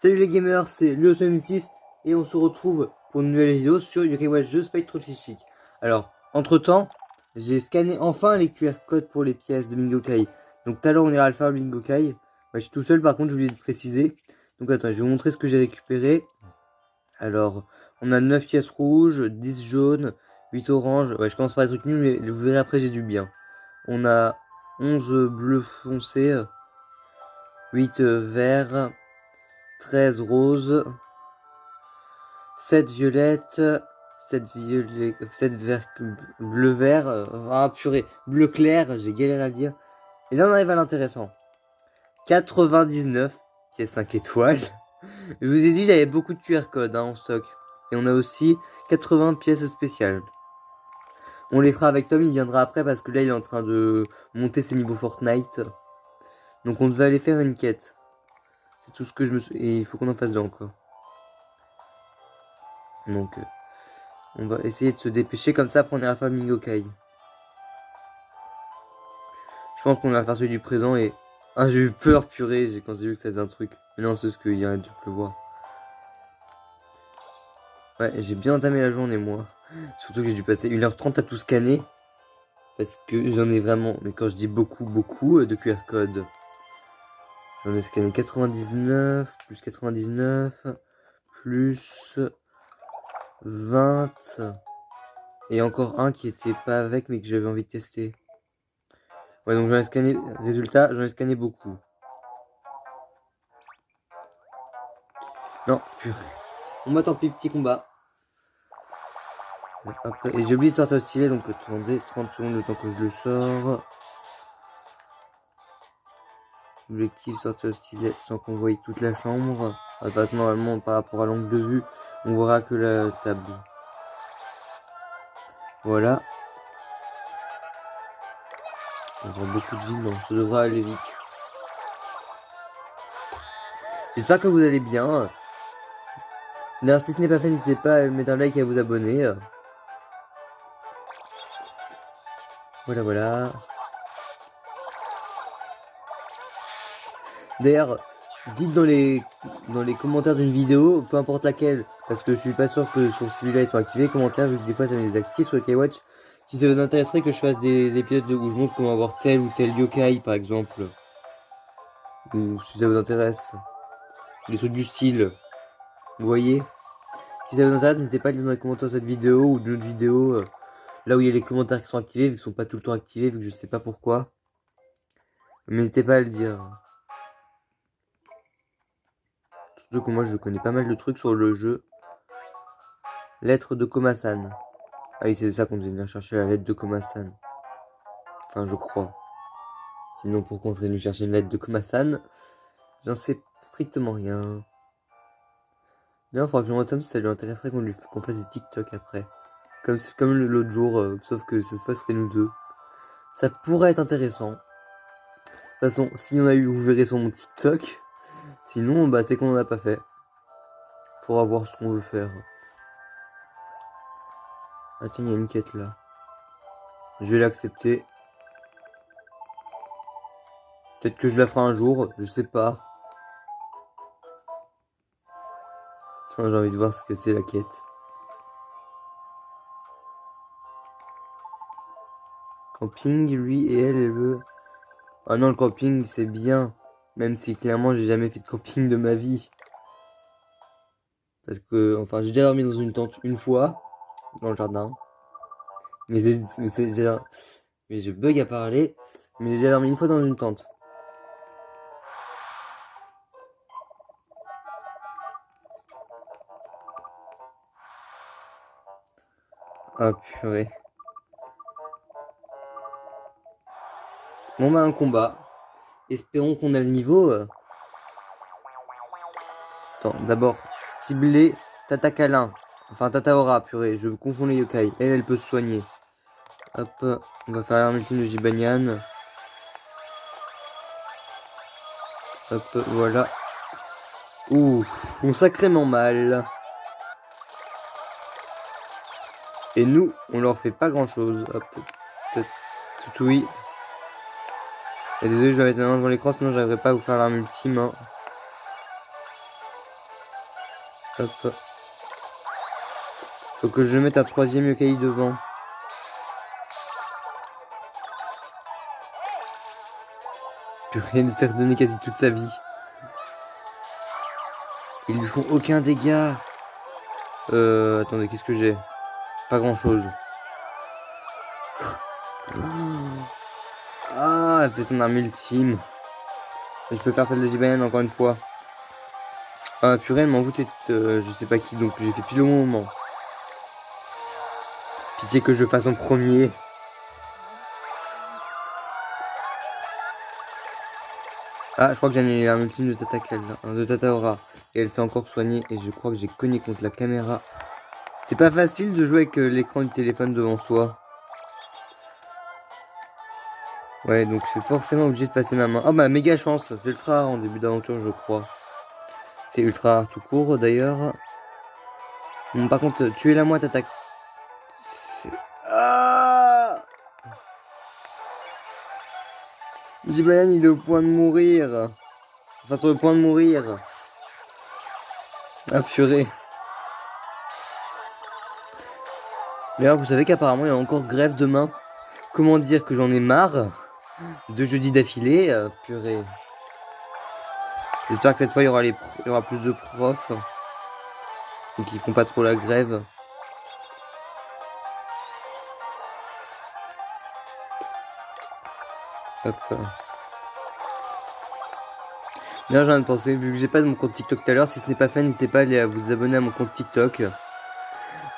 Salut les gamers, c'est Leo76 et on se retrouve pour une nouvelle vidéo sur Yokai Watch 2 Spectre Psychique. Alors, entre temps, j'ai scanné enfin les QR codes pour les pièces de Mingokai. Donc tout à l'heure on ira le faire Mingokai. Je suis tout seul par contre, je voulais le préciser. Donc attends, je vais vous montrer ce que j'ai récupéré. Alors, on a 9 pièces rouges, 10 jaunes, 8 oranges. Ouais, je commence par les trucs nuls, mais vous verrez après j'ai du bien. On a 11 bleus foncés, 8 verts, 13 roses, 7 violettes, 7 vert, bleu vert, ah purée, bleu clair, j'ai galéré à le dire. Et là on arrive à l'intéressant. 99 pièces 5 étoiles. Je vous ai dit j'avais beaucoup de QR codes en stock. Et on a aussi 80 pièces spéciales. On les fera avec Tom, il viendra après parce que là il est en train de monter ses niveaux Fortnite. Donc on devait aller faire une quête. C'est tout ce que je me suis... Et il faut qu'on en fasse deux encore. Donc on va essayer de se dépêcher comme ça pour on ira faire Mingokai. Je pense qu'on va faire celui du présent et... Ah j'ai eu peur purée quand j'ai vu que ça faisait un truc. Mais non c'est ce qu'il y a de pleuvoir. Ouais j'ai bien entamé la journée moi. Surtout que j'ai dû passer 1h30 à tout scanner. Parce que j'en ai vraiment... Mais quand je dis beaucoup de QR codes. J'en ai scanné 99, plus 99, plus 20. Et encore un qui était pas avec mais que j'avais envie de tester. Ouais donc j'en ai scanné... Résultat, j'en ai scanné beaucoup. Non, purée. Bon bah tant pis, petit combat. Après, et j'ai oublié de sortir le stylet, donc attendez 30 secondes le temps que je le sors. Objectif sortir le stylet sans qu'on voie toute la chambre. Enfin, normalement par rapport à l'angle de vue, on verra que la table. Voilà. On voit beaucoup de villes, donc ça devrait aller vite. J'espère que vous allez bien. D'ailleurs, si ce n'est pas fait, n'hésitez pas à mettre un like et à vous abonner. Voilà, voilà. D'ailleurs, dites dans les commentaires d'une vidéo, peu importe laquelle, parce que je suis pas sûr que sur celui-là ils sont activés, commentaires, vu que des fois ça me les active sur le K-Watch. Si ça vous intéresserait que je fasse des épisodes où je montre comment avoir tel ou tel yokai par exemple. Ou si ça vous intéresse. Des trucs du style. Vous voyez? Si ça vous intéresse, n'hésitez pas à le dire dans les commentaires de cette vidéo ou d'une autre vidéo. Là où il y a les commentaires qui sont activés, vu qu'ils sont pas tout le temps activés, vu que je sais pas pourquoi. Mais n'hésitez pas à le dire. Surtout que moi je connais pas mal de trucs sur le jeu. Lettre de Komasan. Ah oui, c'est ça qu'on devait venir chercher, la lettre de Komasan. Enfin, je crois. Sinon, pourquoi on serait venu chercher une lettre de Komasan? J'en sais strictement rien. D'ailleurs, il faudra que je demande à Tom si ça lui intéresserait qu'on fasse des TikTok après. Comme l'autre jour, sauf que cette fois serait nous deux. Ça pourrait être intéressant. De toute façon, s'il y en a eu, vous verrez sur mon TikTok. Sinon, bah, c'est qu'on en a pas fait. Faudra voir ce qu'on veut faire. Ah tiens, il y a une quête là. Je vais l'accepter. Peut-être que je la ferai un jour, je sais pas. J'ai envie de voir ce que c'est la quête. Camping, lui et elle veut... Ah non, le camping, c'est bien. Même si clairement, j'ai jamais fait de camping de ma vie. Parce que, enfin, j'ai déjà dormi dans une tente une fois, dans le jardin. Mais c'est déjà... Mais je bug à parler. Mais j'ai déjà dormi une fois dans une tente. Ah purée. Bon bah un combat. Espérons qu'on a le niveau. Attends, d'abord, cibler Tatakalin. Enfin Tataora, purée, je confonds les yokai. Elle peut se soigner. Hop, on va faire l'ultime de Jibanyan. Hop, voilà. Ouh, on sacrément mal. Et nous, on leur fait pas grand chose. Hop, Tutui. Et désolé, je vais mettre ma main devant l'écran, sinon j'arriverai pas à vous faire l'arme ultime. Hein. Hop. Faut que je mette un 3ème yokai devant. Purée, il s'est redonné quasi toute sa vie. Ils lui font aucun dégât. Attendez, qu'est-ce que j'ai? Pas grand chose. Ah, elle fait son arme ultime. Je peux faire celle de Jibayan encore une fois. Ah, purée, elle m'envoûte je sais pas qui, donc j'ai fait pile au moment. Pitié que je fasse en premier. Ah, je crois que j'ai un ultime de de Tataora. Et elle s'est encore soignée et je crois que j'ai cogné contre la caméra. C'est pas facile de jouer avec l'écran du téléphone devant soi. Ouais, donc c'est forcément obligé de passer ma main. Oh bah méga chance, c'est ultra rare en début d'aventure je crois. C'est ultra rare tout court d'ailleurs. Bon, par contre, tu es là moi t'attaques. Ah, Jibayan il est au point de mourir. Enfin sur le point de mourir. Ah purée. D'ailleurs vous savez qu'apparemment il y a encore grève demain. Comment dire que j'en ai marre? 2 jeudis d'affilée, purée. J'espère que cette fois il y aura plus de profs. Et qu'ils font pas trop la grève. Hop. D'ailleurs, j'ai viens de penser, vu que j'ai pas de mon compte TikTok tout à l'heure, si ce n'est pas fait, n'hésitez pas à aller à vous abonner à mon compte TikTok.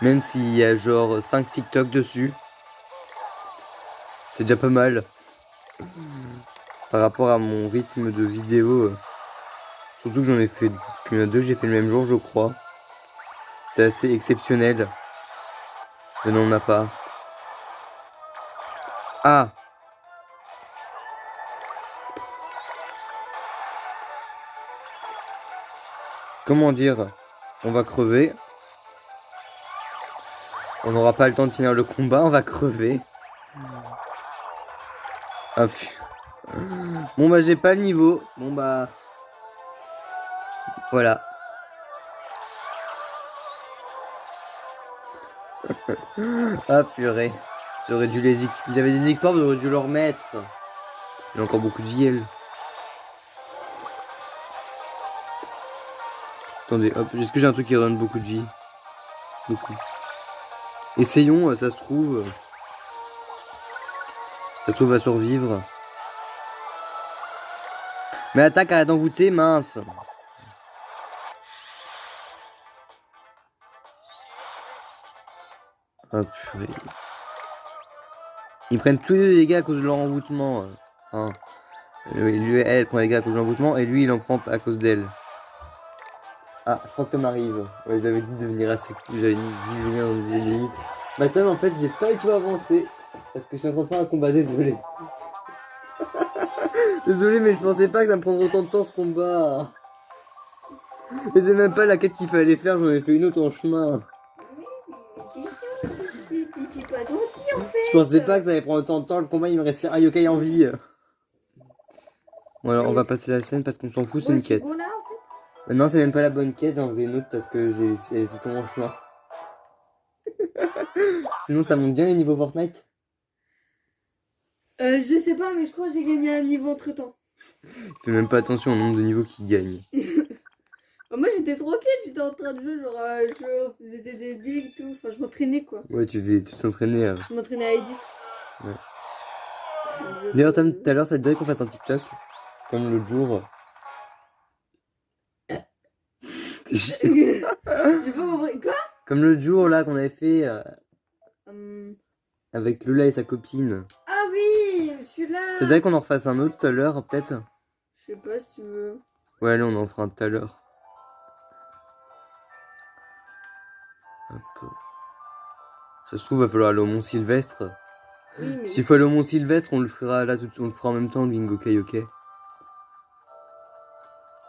Même s'il y a genre 5 TikTok dessus. C'est déjà pas mal. Par rapport à mon rythme de vidéo. Surtout que j'en ai fait. Qu'il y en a 2 que j'ai fait le même jour, je crois. C'est assez exceptionnel. Mais non, on n'a pas. Ah! Comment dire? On va crever. On n'aura pas le temps de finir le combat, on va crever. Ah putain. Bon bah j'ai pas le niveau. Bon bah. Voilà. Ah purée. J'aurais dû les X. Il y avait des exploits, j'aurais dû leur mettre. Il y a encore beaucoup de JL. Attendez, hop, est-ce que j'ai un truc qui donne beaucoup de vie? Beaucoup. Essayons, ça se trouve. Ça se trouve à survivre. Mais attaque, arrête d'envoûter, mince. Oh purée. Ils prennent tous les dégâts à cause de leur envoûtement. Hein. Lui, elle prend les dégâts à cause de l'envoûtement et lui il en prend à cause d'elle. Ah, je crois que Tom arrive. Ouais, j'avais dit de venir assez. J'avais dit de venir dans 10 minutes. Maintenant, en fait, j'ai pas du tout avancé. Parce que je suis en train de faire un combat, désolé. Désolé, mais je pensais pas que ça me prendrait autant de temps ce combat. Et c'est même pas la quête qu'il fallait faire, j'en ai fait une autre en chemin. T'es pas gentil en fait. Je pensais pas que ça allait prendre autant de temps, le combat il me restait un yokai en vie. Bon alors on va passer la scène parce qu'on s'en fout, c'est une quête. Là, en fait. Non, c'est même pas la bonne quête, j'en faisais une autre parce que c'est sur mon chemin. Sinon ça monte bien les niveaux Fortnite. Je sais pas, mais je crois que j'ai gagné un niveau entre temps. Fais même pas attention au nombre de niveaux qui gagnent. Moi j'étais tranquille, j'étais en train de jouer, genre je faisais des deals et tout, enfin je m'entraînais quoi. Ouais, tu t'entraînais. Je m'entraînais à edit. Ouais. D'ailleurs, Tom, tout à l'heure, ça te dirait qu'on fasse un TikTok? Comme l'autre jour. J'ai pas compris. Quoi? Comme l'autre jour, là, qu'on avait fait Hum. avec Lola et sa copine. Ah oui, celui-là. Ça te dirait qu'on en refasse un autre tout à l'heure, peut-être? Je sais pas si tu veux. Ouais, allez, on en fera un tout à l'heure. Hop. Ça se trouve, va falloir aller au Mont Sylvestre. Oui, mais. S'il faut aller au Mont Sylvestre, on le fera là, on le fera en même temps, le bingo karaoké.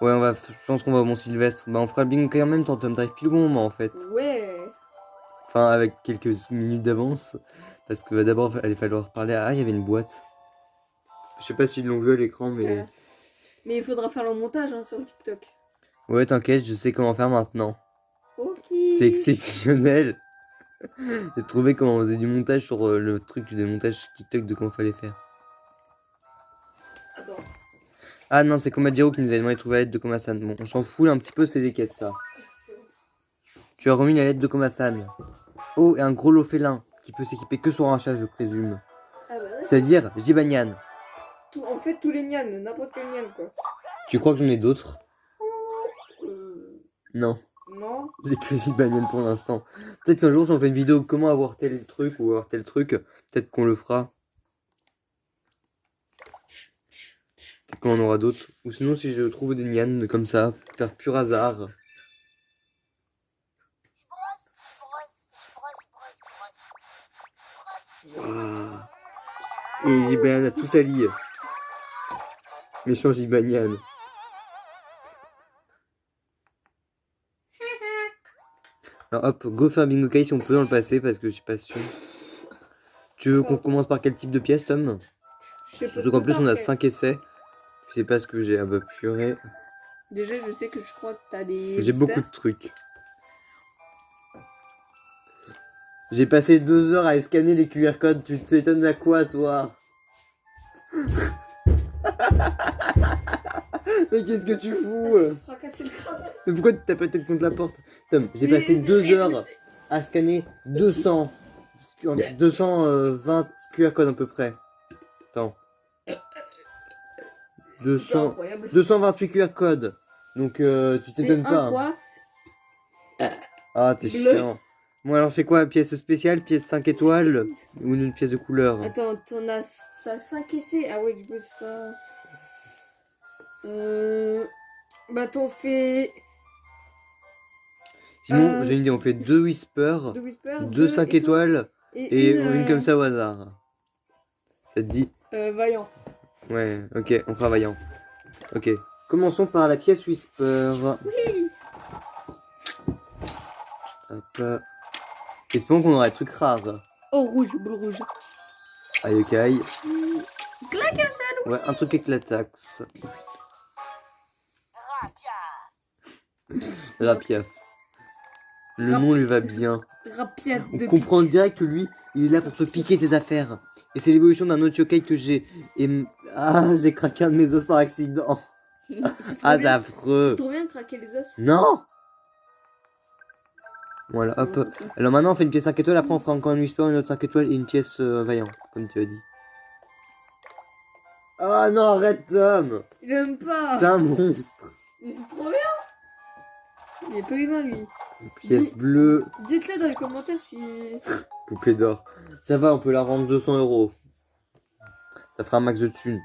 Ouais, je pense qu'on va au Mont Sylvestre. Bah, on fera le bingo karaoké en même temps, Tom, t'arrives pile au bon moment en fait. Ouais. Enfin, avec quelques minutes d'avance. Parce que d'abord, il allait falloir parler à. Ah, il y avait une boîte. Je sais pas s'ils l'ont vu à l'écran, mais... Mais il faudra faire le montage hein, sur TikTok. Ouais, t'inquiète, je sais comment faire maintenant. Ok. C'est exceptionnel. J'ai trouvé comment on faisait du montage sur le truc du montage TikTok de comment fallait faire. Attends. Ah non, c'est Komadjiro qui nous a demandé de trouver la lettre de Komasan. Bon, on s'en fout là un petit peu, c'est des quêtes ça. Tu as remis la lettre de Komasan. Oh, et un gros lot félin qui peut s'équiper que sur un chat, je présume. Ah bah ouais. C'est-à-dire Jibanyan. En fait, tous les nians, n'importe quel nian quoi. Tu crois que j'en ai d'autres? Non, Non. j'ai que Jibanyan pour l'instant. Peut-être qu'un jour, si on fait une vidéo comment avoir tel truc ou avoir tel truc, peut-être qu'on le fera. Peut-être qu'on en aura d'autres. Ou sinon, si je trouve des nians comme ça, par pur hasard. Ah. Et Jibanyan a tout sali. Méchant Jibanyan. Alors hop, go faire bingo kai si on peut dans le passé parce que je suis pas sûr. Tu veux qu'on commence par quel type de pièce, Tom? Je sais pas. Surtout qu'en plus on a 5 essais. Je sais pas ce que j'ai. Ah bah purée. Déjà, je sais que je crois que t'as des. J'ai beaucoup de trucs. J'ai passé 2 heures à scanner les QR codes. Tu t'étonnes à quoi, toi? Mais qu'est-ce que tu fous? Fracasser le crâne. Mais pourquoi tu t'as pas tête contre la porte? Tom, j'ai passé 2 heures à scanner 220 QR codes à peu près. Attends. 228 QR codes. Donc tu t'étonnes pas. Quoi. Ah, t'es chiant. Bon, alors fais quoi? Pièce spéciale, pièce 5 étoiles ou une pièce de couleur? Attends, t'en as ça 5 essais. Ah ouais, du coup, c'est pas. Bah, t'en fais. Sinon, j'ai une idée, on fait 2 Whisper, 2 5 étoiles et une comme ça au hasard. Ça te dit? Vaillant. Ouais, ok, on fera vaillant. Ok, commençons par la pièce Whisper. Oui. Hop. Espérons qu'on aura des trucs rares. Oh, rouge, boule rouge. Aïe, ok, aïe. Claque. Ouais, un truc éclatax. Rapiaf. Le nom lui va bien. Rapiaf On de comprend direct que lui, il est là pour te piquer tes affaires. Et c'est l'évolution d'un autre yokai que j'ai. Et ah, j'ai craqué un de mes os par accident. Ah, c'est affreux. C'est trop bien de craquer les os. Non. Voilà, hop. Alors maintenant, on fait une pièce 5 étoiles. Après, on fera encore une Whisper, une autre 5 étoiles et une pièce vaillant, comme tu as dit. Ah non, arrête, Tom. Il aime pas. C'est un monstre. Mais c'est trop bien. Il est pas humain, lui. Pièce bleue. Dites-le dans les commentaires si... Poupée d'or. Ça va, on peut la rendre 200 €. Ça fera un max de thunes.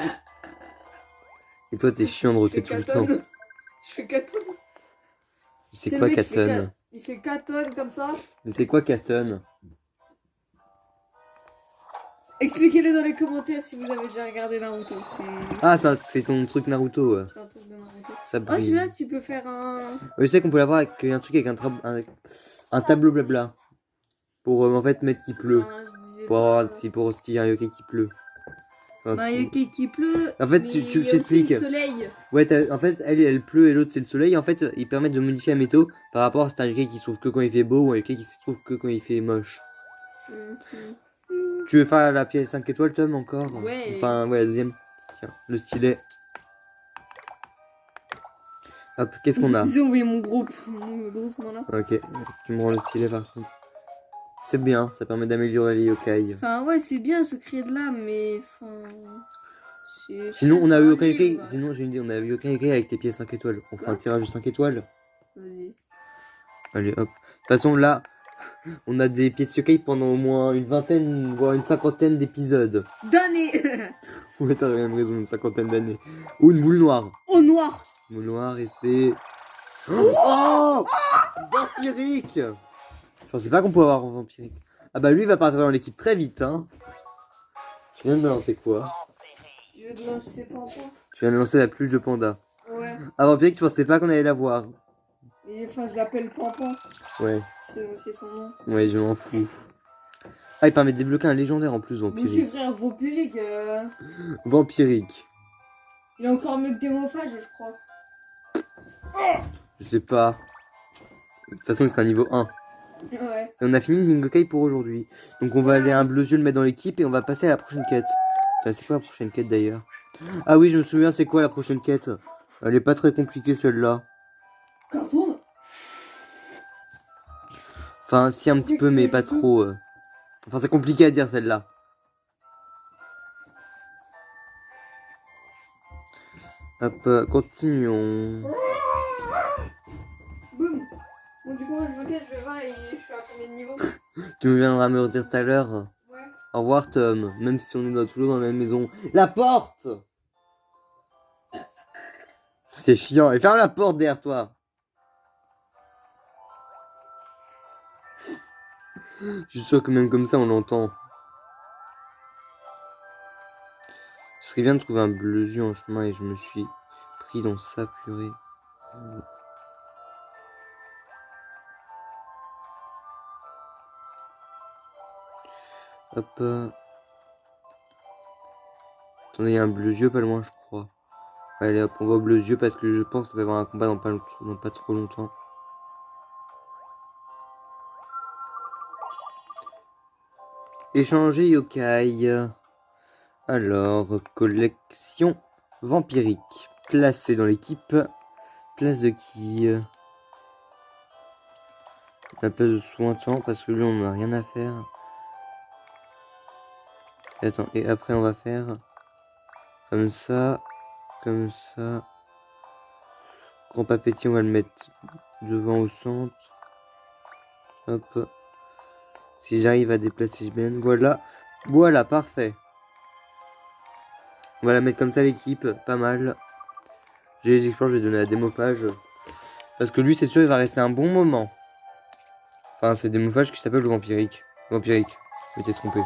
Et toi, t'es chiant de roter tout le temps. Je fais 4 tonnes. C'est quoi 4 tonnes? Il fait 4 tonnes comme ça. Mais c'est quoi 4 tonnes? Expliquez-le dans les commentaires si vous avez déjà regardé Naruto. Ah, c'est ton truc Naruto. Ouais. C'est un truc de Naruto. Ça Oh, celui-là, tu peux faire un... Ouais, je sais qu'on peut l'avoir avec un truc avec un tableau blabla. Pour en fait mettre qu'il pleut. Pour avoir pour ce qu'il y a un yokai qui pleut. Enfin, un yokai qui pleut. En fait, tu t'expliques. Le soleil. Ouais, en fait, elle pleut et l'autre c'est le soleil. En fait, ils permettent de modifier la météo par rapport à c'est un yokai qui se trouve que quand il fait beau ou un yokai qui se trouve que quand il fait moche. Tu veux faire la pièce 5 étoiles, Tom, encore? Ouais. Enfin, ouais, la deuxième. Tiens, le stylet. Hop, qu'est-ce qu'on a? Ils ont envoyé mon gros là. Ok, tu me rends le stylet par contre. C'est bien, ça permet d'améliorer les yokai. Enfin, ouais, c'est bien ce cri de là, mais enfin. Sinon, on a eu aucun yokai. Sinon, j'ai une idée, on a eu aucun yokai avec tes pièces 5 étoiles. On fera un tirage de 5 étoiles. Vas-y. Allez, hop. De toute façon, là, on a des pièces yokai pendant au moins une vingtaine, voire une cinquantaine d'épisodes. D'années. Ouais, t'as même raison, une cinquantaine d'années. Ou une boule noire. Au noir. Boule noire et c'est... Oh, vampirique. Je pensais pas qu'on pouvait avoir un vampirique. Ah bah lui, il va partir dans l'équipe très vite, hein. Tu viens de me lancer quoi? Je viens de lancer Pampon. Tu viens de lancer la pluche de panda. Ouais. Ah, vampirique, tu pensais pas qu'on allait la voir. Et enfin, je l'appelle Pampon. Ouais. C'est aussi son nom. Ouais, je m'en fous. Ah, il permet de débloquer un légendaire en plus, Mais c'est vampirique. frère vampirique. Vampirique. Il est encore mieux que démophage, je crois. Je sais pas. De toute façon, il sera niveau 1. Ouais. Et on a fini le Ningokai pour aujourd'hui. Donc on va aller à un bleu yeux le mettre dans l'équipe et on va passer à la prochaine quête. Tiens, c'est quoi la prochaine quête d'ailleurs? Ah oui, je me souviens, c'est quoi la prochaine quête? Elle est pas très compliquée celle-là. Cartoon. Enfin, si un petit peu, mais pas trop. Enfin, c'est compliqué à dire celle-là. Hop, continuons. Boum. Bon, du coup, je vais voir et je suis à combien de niveau? Tu me viendras me le dire tout à l'heure. Ouais. Au revoir Tom, même si on est toujours dans la même maison. La porte! C'est chiant, et ferme la porte derrière toi. Je suis sûr que même comme ça on l'entend. Ce serait bien de trouver un bleu en chemin et je me suis pris dans sa purée. Hop. Attendez, il y a un bleu yeux pas loin, je crois. Allez hop, on va au bleu yeux parce que je pense qu'il va y avoir un combat dans pas trop longtemps. Échanger yokai. Alors, collection vampirique. Placé dans l'équipe. Place de qui? La place de Sointant parce que lui on n'a rien à faire. Et attends, et après on va faire comme ça. Comme ça. Grand papetier, on va le mettre devant au centre. Hop. Si j'arrive à déplacer bien, voilà. Voilà, parfait. On va la mettre comme ça l'équipe, pas mal. J'ai les explores, je vais donner à Démophage. Parce que lui, c'est sûr, il va rester un bon moment. Enfin, c'est Démophage qui s'appelle le Vampirique. Vampirique, je m'étais trompé.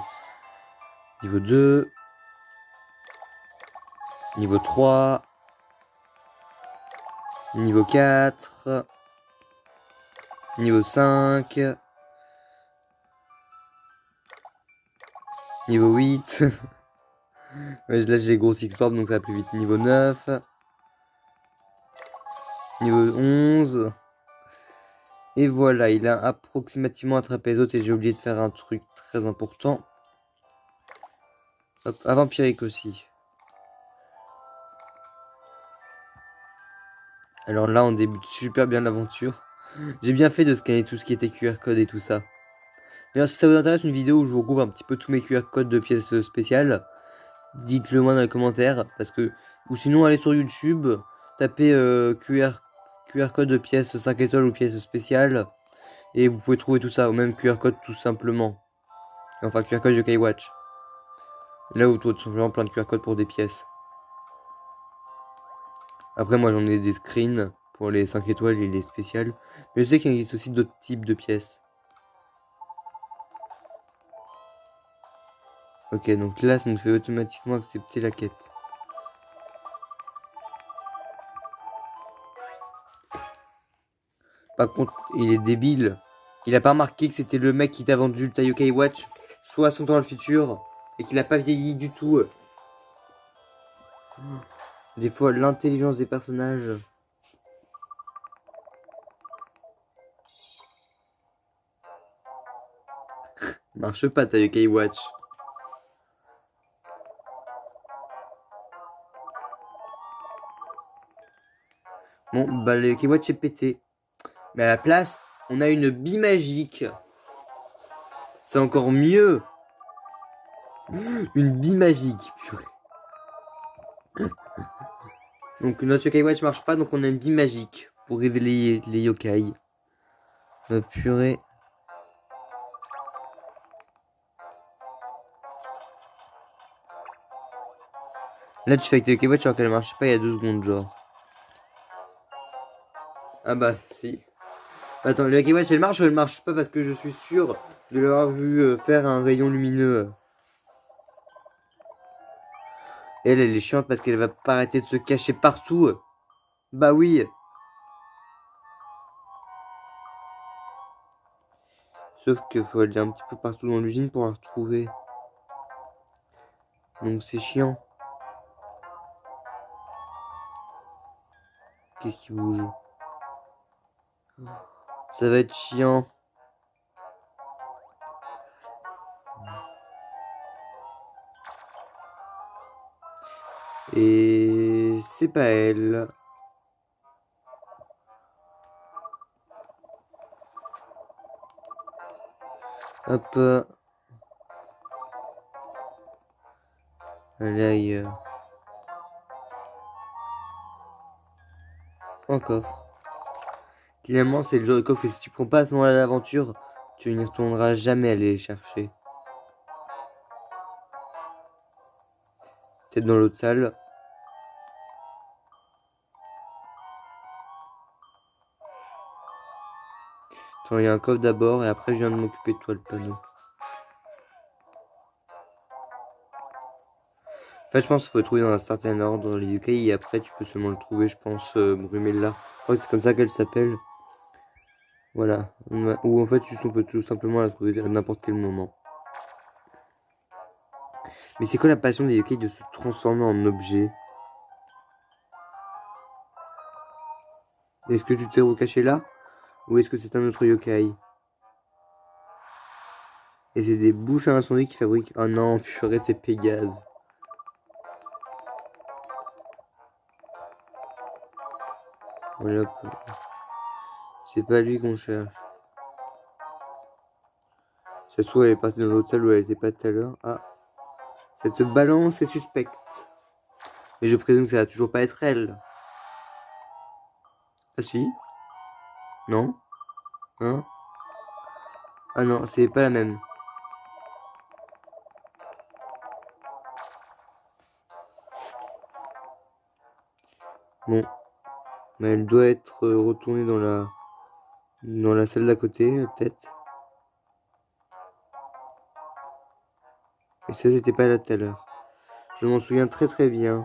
Niveau 2. Niveau 3. Niveau 4. Niveau 5. Niveau 8. Ouais, là j'ai gros X-Orb donc ça va plus vite. Niveau 9. Niveau 11. Et voilà, il a approximativement attrapé les autres et j'ai oublié de faire un truc très important. Hop, à vampirique aussi. Alors là, on débute super bien l'aventure. J'ai bien fait de scanner tout ce qui était QR code et tout ça. D'ailleurs, si ça vous intéresse une vidéo où je vous regroupe un petit peu tous mes QR codes de pièces spéciales, dites-le moi dans les commentaires. Parce que, ou sinon, allez sur YouTube, tapez QR code de pièces 5 étoiles ou pièces spéciales. Et vous pouvez trouver tout ça, ou même QR code tout simplement. Enfin, QR code Yokai Watch. Là où tout simplement plein de QR codes pour des pièces. Après, moi j'en ai des screens pour les 5 étoiles et les spéciales. Mais je sais qu'il existe aussi d'autres types de pièces. Ok, donc là, ça nous fait automatiquement accepter la quête. Par contre, il est débile. Il a pas remarqué que c'était le mec qui t'a vendu le Yokai Watch 60 ans dans le futur et qu'il a pas vieilli du tout. Des fois, l'intelligence des personnages. Marche pas ta Yokai Watch. Bon, bah le Yokai Watch est pété. Mais à la place, on a une bille magique. C'est encore mieux. Une bille magique, purée. Donc notre Yokai Watch marche pas, donc on a une bille magique pour révéler les yokai. Purée. Là tu fais avec tes Yokai Watch alors qu'elle marchait pas il y a 2 secondes genre. Ah bah si. Attends, le Yokai Watch elle marche ou elle marche pas parce que je suis sûr de l'avoir vu faire un rayon lumineux. Elle est chiante parce qu'elle va pas arrêter de se cacher partout. Bah oui. Ce sauf qu'il faut aller un petit peu partout dans l'usine pour la retrouver. Donc c'est chiant. Qu'est-ce qui bouge? Ça va être chiant. Et c'est pas elle. Hop. Allez ailleurs. Un coffre. Finalement, c'est le genre de coffre que si tu prends pas à ce moment-là l'aventure, tu n'y retourneras jamais aller les chercher. Peut-être dans l'autre salle. Attends, il y a un coffre d'abord et après je viens de m'occuper de toi le panneau. En fait, je pense qu'il faut le trouver dans un certain ordre, les Yokai, et après tu peux seulement le trouver, je pense, Brumella. Je crois que c'est comme ça qu'elle s'appelle. Voilà. Ou en fait, on peut tout simplement la trouver à n'importe quel moment. Mais c'est quoi la passion des Yokai de se transformer en objet? Est-ce que tu t'es recaché là? Ou est-ce que c'est un autre Yokai? Et c'est des bouches à incendie qui fabriquent... Oh non, purée, c'est Pégase. Voilà. C'est pas lui qu'on cherche. Ça se trouve, elle est partie dans l'autre salle où elle était pas tout à l'heure. Ah. Cette balance est suspecte. Mais je présume que ça va toujours pas être elle. Ah si? Non? Hein? Ah non, c'est pas la même. Bon. Mais elle doit être retournée dans la salle d'à côté, peut-être. Et ça, c'était pas là tout à l'heure. Je m'en souviens très très bien.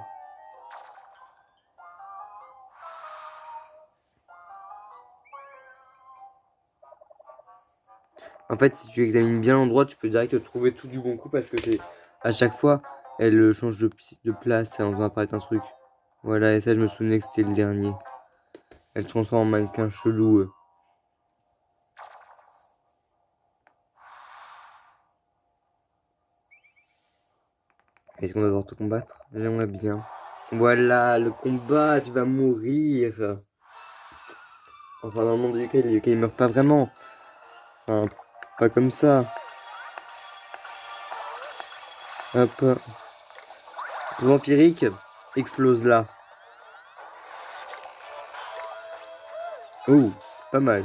En fait, si tu examines bien l'endroit, tu peux direct trouver tout du bon coup parce que c'est à chaque fois, elle change de place en faisant apparaître un truc. Voilà, et ça, je me souvenais que c'était le dernier. Elle se transforme en mannequin chelou. Est-ce qu'on va devoir te combattre? J'aimerais bien. Voilà, le combat, tu vas mourir. Enfin, dans le monde des yokai, les yokai meurent pas vraiment. Enfin, pas comme ça. Hop. Vampirique, explose là. Oh, pas mal.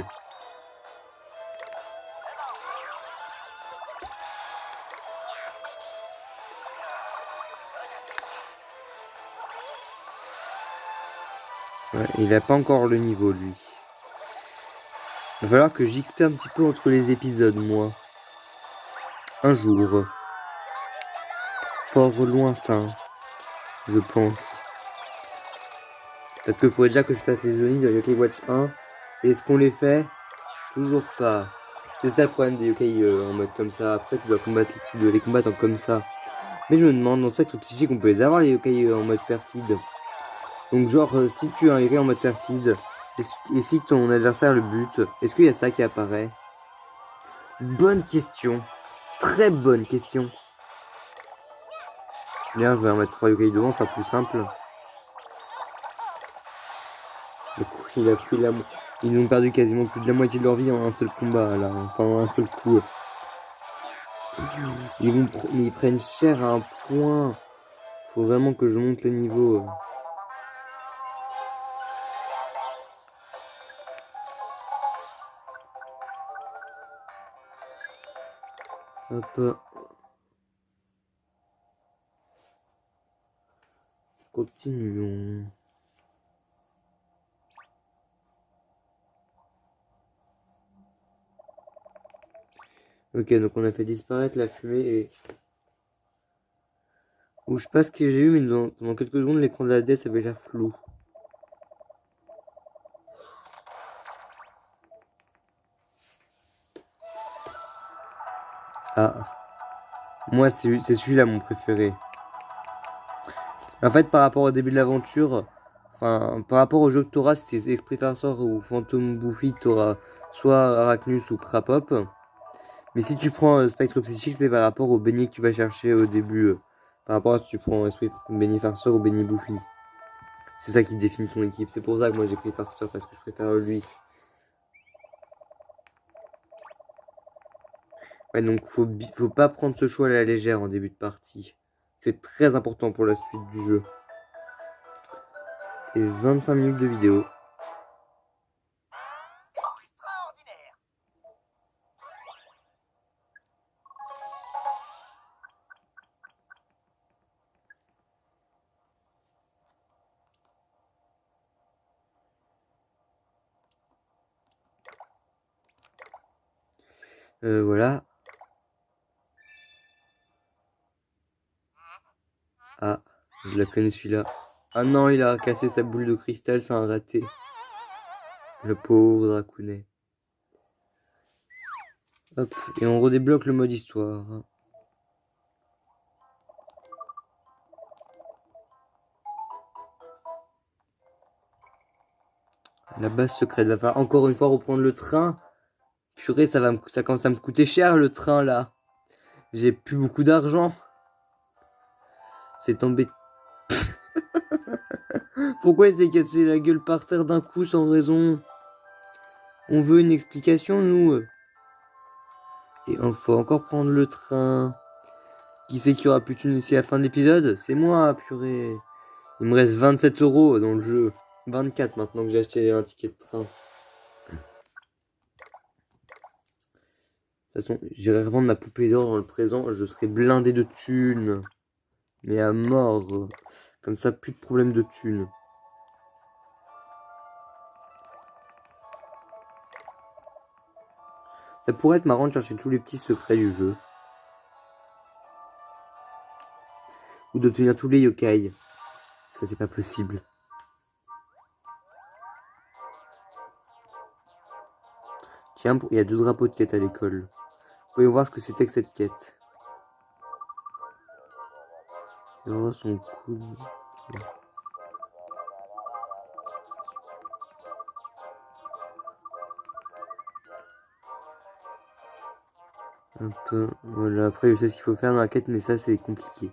Ouais, il a pas encore le niveau, lui. Il va falloir que j'XP un petit peu entre les épisodes, moi. Un jour. Fort lointain, je pense. Parce que faudrait déjà que je fasse les zones de Yokai Watch 1. Et est-ce qu'on les fait? Toujours pas. C'est ça le problème des yokai en mode comme ça. Après, tu dois les combattre en comme ça. Mais je me demande, dans Spectre Psychique, on peut les avoir les yokai en mode perfide. Donc, genre, si tu as un yokai en mode perfide, et si ton adversaire le bute, est-ce qu'il y a ça qui apparaît? Bonne question. Très bonne question. D'ailleurs, je vais en mettre 3 yokai devant, ça sera plus simple. Du coup, il a pris la... Ils ont perdu quasiment plus de la moitié de leur vie en un seul combat, là. Enfin, en un seul coup. Mais ils prennent cher à un point. Faut vraiment que je monte le niveau. Hop. Continuons. Ok, donc on a fait disparaître la fumée et... Ou je sais pas ce que j'ai eu, mais pendant quelques secondes, l'écran de la DS avait l'air flou. Ah, moi c'est celui-là mon préféré. En fait, par rapport au début de l'aventure, enfin, par rapport au jeu que t'auras, si c'est Esprit Farceur ou Fantôme Bouffi, t'auras soit Arachnus ou Crapop. Mais si tu prends Spectre Psychique, c'est par rapport au beignet que tu vas chercher au début. Par rapport à si tu prends Esprit Beignet Farceur ou Beignet Bouffi. C'est ça qui définit ton équipe. C'est pour ça que moi j'ai pris Farceur, parce que je préfère lui. Ouais, donc faut pas prendre ce choix à la légère en début de partie. C'est très important pour la suite du jeu. Et 25 minutes de vidéo. Voilà. Ah, je la connais celui-là. Ah non, il a cassé sa boule de cristal, c'est un raté. Le pauvre Dracounet. Hop, et on redébloque le mode histoire. La base secrète, va falloir encore une fois reprendre le train. Purée, ça commence à me coûter cher le train là. J'ai plus beaucoup d'argent. C'est embêtant. Pourquoi il s'est cassé la gueule par terre d'un coup sans raison? On veut une explication, nous. Et il faut encore prendre le train. Qui c'est qui aura plus de thunes ici à la fin de l'épisode? C'est moi, purée. Il me reste 27 € dans le jeu. 24 maintenant que j'ai acheté un ticket de train. De toute façon, j'irai revendre ma poupée d'or dans le présent. Je serai blindé de thunes. Mais à mort. Comme ça, plus de problème de thunes. Ça pourrait être marrant de chercher tous les petits secrets du jeu. Ou d'obtenir tous les yokai. Ça, c'est pas possible. Tiens, il y a 2 drapeaux de quête à l'école. Vous pouvez voir ce que c'était que cette quête. Les endroits sont cool. Un peu. Voilà, après, je sais ce qu'il faut faire dans la quête, mais ça, c'est compliqué.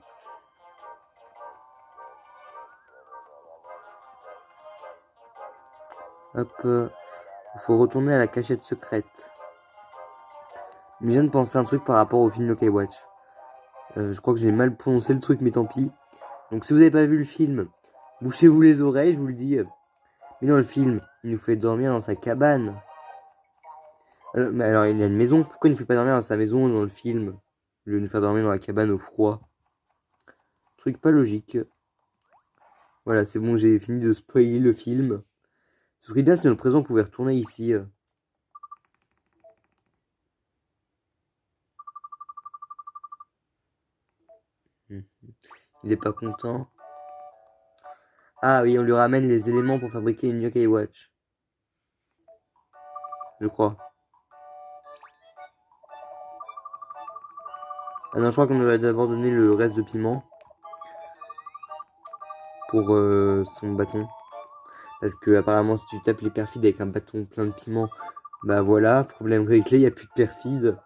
Hop. Il faut retourner à la cachette secrète. Je viens de penser à un truc par rapport au film Yokai Watch. Je crois que j'ai mal prononcé le truc, mais tant pis. Donc, si vous n'avez pas vu le film, bouchez-vous les oreilles, je vous le dis. Mais dans le film, il nous fait dormir dans sa cabane. Mais alors, il a une maison. Pourquoi il ne fait pas dormir dans sa maison dans le film? Au lieu de nous faire dormir dans la cabane au froid. Truc pas logique. Voilà, c'est bon, j'ai fini de spoiler le film. Ce serait bien si dans le présent on pouvait retourner ici. Il est pas content. Ah oui, on lui ramène les éléments pour fabriquer une Yokai Watch. Je crois. Ah non, je crois qu'on lui a d'abord donné le reste de piment. Pour son bâton. Parce que apparemment si tu tapes les perfides avec un bâton plein de piment, bah voilà, problème réglé, il n'y a plus de perfides.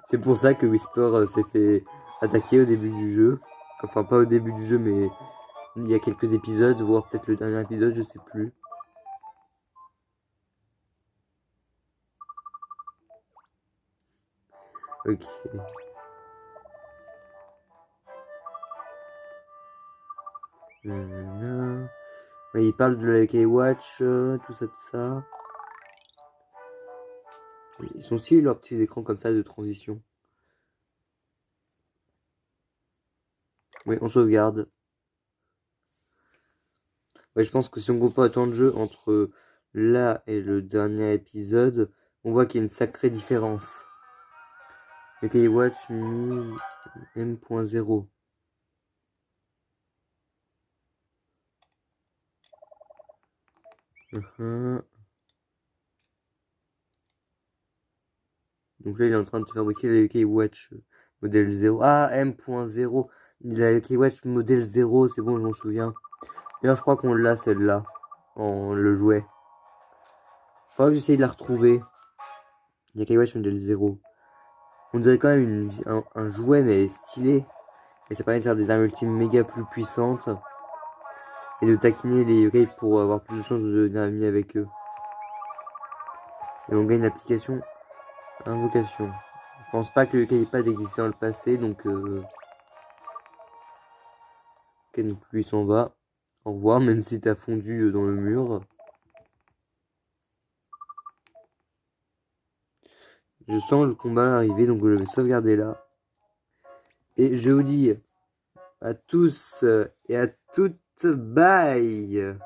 C'est pour ça que Whisper s'est fait attaquer au début du jeu. Enfin pas au début du jeu mais il y a quelques épisodes, voire peut-être le dernier épisode, je sais plus. Ok. Ouais, il parle de la Yokai Watch, tout ça, tout ça. Ils sont stylés leurs petits écrans comme ça de transition. Oui, on sauvegarde. Ouais, je pense que si on compare autant de jeux entre là et le dernier épisode, on voit qu'il y a une sacrée différence. Yokai Watch Mi M.0. Donc là, il est en train de fabriquer la UK Watch modèle 0. Ah, M.0. La UK Watch modèle 0, c'est bon, je m'en souviens. D'ailleurs, je crois qu'on l'a, celle-là. On le jouait. Faudra que j'essaye de la retrouver. UK Watch modèle 0. On dirait quand même un jouet, mais stylé. Et ça permet de faire des armes ultimes méga plus puissantes. Et de taquiner les raids pour avoir plus de chances de devenir ami avec eux. Et on gagne l'application Invocation. Je pense pas que le K-Pad existait dans le passé, donc ok, donc lui s'en va. Au revoir, même si t'as fondu dans le mur. Je sens le combat arriver, donc je vais sauvegarder là. Et je vous dis à tous et à toutes, bye!